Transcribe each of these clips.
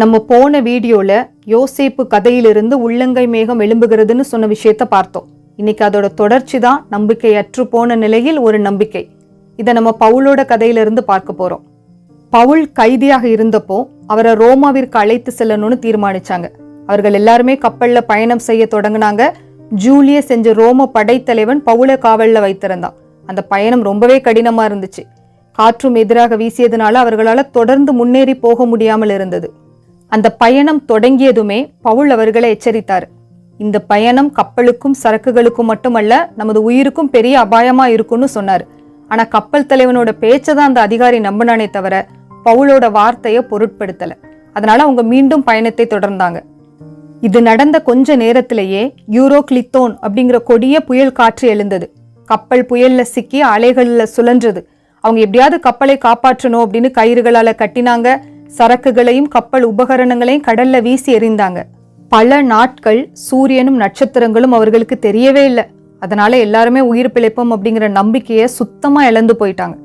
நம்ம போன வீடியோல யோசேப்பு கதையிலிருந்து உள்ளங்கை மேகம் எழும்புகிறதுன்னு சொன்ன விஷயத்த பார்த்தோம். இன்னைக்கு அதோட தொடர்ச்சி தான் நம்பிக்கையற்று போன நிலையில் ஒரு நம்பிக்கை. இதை நம்ம பவுலோட கதையிலிருந்து பார்க்க போறோம். பவுல் கைதியாக இருந்தப்போ அவரை ரோமாவிற்கு அழைத்து செல்லணும்னு தீர்மானிச்சாங்க. அவர்கள் எல்லாருமே கப்பல்ல பயணம் செய்ய தொடங்கினாங்க. ஜூலியஸ் என்ற ரோம படைத்தலைவன் பவுலை காவல்ல வைத்திருந்தான். அந்த பயணம் ரொம்பவே கடினமா இருந்துச்சு. காற்றும் எதிராக வீசியதுனால அவர்களால் தொடர்ந்து முன்னேறி போக முடியாமல் இருந்தது. அந்த பயணம் தொடங்கியதுமே பவுல் அவர்களை எச்சரித்தார். இந்த பயணம் கப்பலுக்கும் சரக்குகளுக்கும் மட்டுமல்ல, நமது உயிருக்கும் பெரிய அபாயமா இருக்கும்னு சொன்னார். ஆனா கப்பல் தலைவனோட பேச்சதான் அந்த அதிகாரி நம்பினானே தவிர பவுலோட வார்த்தையை பொருட்படுத்தல. அதனால அவங்க மீண்டும் பயணத்தை தொடர்ந்தாங்க. இது நடந்த கொஞ்ச நேரத்திலேயே யூரோக்ளித்தோன் அப்படிங்கிற கொடிய புயல் காற்று எழுந்தது. கப்பல் புயல்ல சிக்கி அலைகள்ல சுழன்றது. அவங்க எப்படியாவது கப்பலை காப்பாற்றணும் அப்படின்னு கயிறுகளால கட்டினாங்க. சரக்குகளையும் கப்பல் உபகரணங்களையும் கடல்ல வீசி எறிந்தாங்க. பல நாட்கள் சூரியனும் நட்சத்திரங்களும் அவர்களுக்கு தெரியவே இல்லை. அதனால எல்லாருமே உயிர் பிழைப்போம் அப்படிங்கிற நம்பிக்கையை சுத்தமா இழந்து போயிட்டாங்க.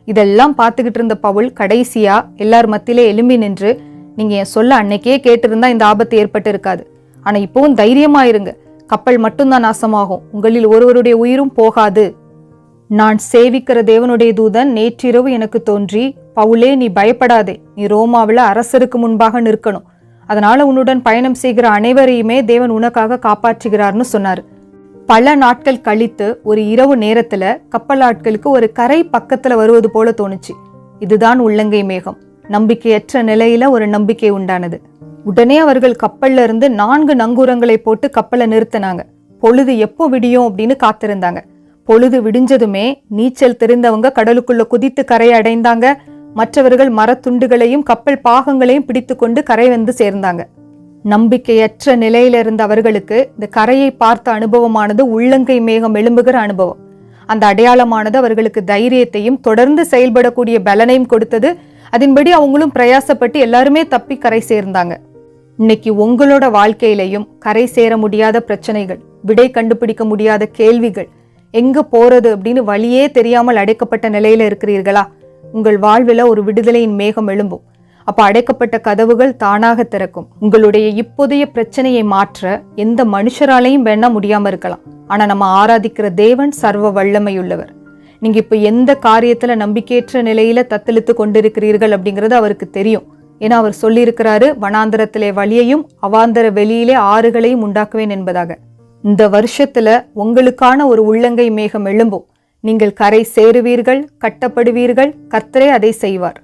இதெல்லாம் பார்த்துக்கிட்டு இருந்த பவுல் கடைசியா எல்லார் மத்தியிலே எழும்பி நின்று, நீங்க என் சொல்ல அன்னைக்கே கேட்டிருந்தா இந்த ஆபத்து ஏற்பட்டு இருக்காது. ஆனா இப்பவும் தைரியமா இருங்க, கப்பல் மட்டும்தான் நாசமாகும், உங்களில் ஒருவருடைய உயிரும் போகாது. நான் சேவிக்கிற தேவனுடைய தூதன் நேற்றிரவு எனக்கு தோன்றி, பவுலே நீ பயப்படாதே, நீ ரோமாவில் அரசருக்கு முன்பாக நிற்கணும், அதனால உன்னுடன் பயணம் செய்கிற அனைவரையுமே தேவன் உனக்காக காப்பாற்றுகிறார்னு சொன்னார். பல நாட்கள் கழித்து ஒரு இரவு நேரத்துல கப்பல் ஆட்களுக்கு ஒரு கரை பக்கத்துல வருவது போல தோணுச்சு. இதுதான் உள்ளங்கை மேகம். நம்பிக்கையற்ற நிலையில ஒரு நம்பிக்கை உண்டானது. உடனே அவர்கள் கப்பல்ல இருந்து 4 நங்கூரங்களை போட்டு கப்பலை நிறுத்தினாங்க. பொழுது எப்போ விடியும் அப்படின்னு காத்திருந்தாங்க. பொழுது விடிஞ்சதுமே நீச்சல் தெரிந்தவங்க கடலுக்குள்ள குதித்து கரையை அடைந்தாங்க. மற்றவர்கள் மரத்துண்டுகளையும் கப்பல் பாகங்களையும் பிடித்து கொண்டு கரை வந்து சேர்ந்தாங்க. நம்பிக்கையற்ற நிலையில இருந்த அவர்களுக்கு இந்த கரையை பார்த்த அனுபவமானது உள்ளங்கை மேகம் எழும்புகிற அனுபவம். அந்த அடையாளமானது அவர்களுக்கு தைரியத்தையும் தொடர்ந்து செயல்படக்கூடிய பலனையும் கொடுத்தது. அதன்படி அவங்களும் பிரயாசப்பட்டு எல்லாருமே தப்பி கரை சேர்ந்தாங்க. இன்னைக்கு உங்களோட வாழ்க்கையிலையும் கரை சேர முடியாத பிரச்சனைகள், விடை கண்டுபிடிக்க முடியாத கேள்விகள், எங்க போறது அப்படின்னு வழியே தெரியாமல் அடைக்கப்பட்ட நிலையில இருக்கிறீர்களா? உங்கள் வாழ்வில் ஒரு விடுதலையின் மேகம் எழும்பும். அப்ப அடைக்கப்பட்ட கதவுகள் தானாக திறக்கும். உங்களுடைய இப்போதைய பிரச்சனையை மாற்ற எந்த மனுஷராலையும் வேணா முடியாம இருக்கலாம். ஆனா நம்ம ஆராதிக்கிற தேவன் சர்வ வல்லமையுள்ளவர். நீங்க இப்ப எந்த காரியத்துல நம்பிக்கையற்ற நிலையில தத்தளித்து கொண்டிருக்கிறீர்கள் அப்படிங்கிறது அவருக்கு தெரியும். ஏன்னா அவர் சொல்லியிருக்கிறாரு, வனாந்தரத்திலே வழியையும் அவாந்தர வெளியிலே ஆறுகளையும் உண்டாக்குவேன் என்பதாக. இந்த வருஷத்துல உங்களுக்கான ஒரு உள்ளங்கை மேகம் எழும்பும். நீங்கள் கரை சேருவீர்கள், கட்டப்படுவீர்கள். கர்த்தரே அதை செய்வார்.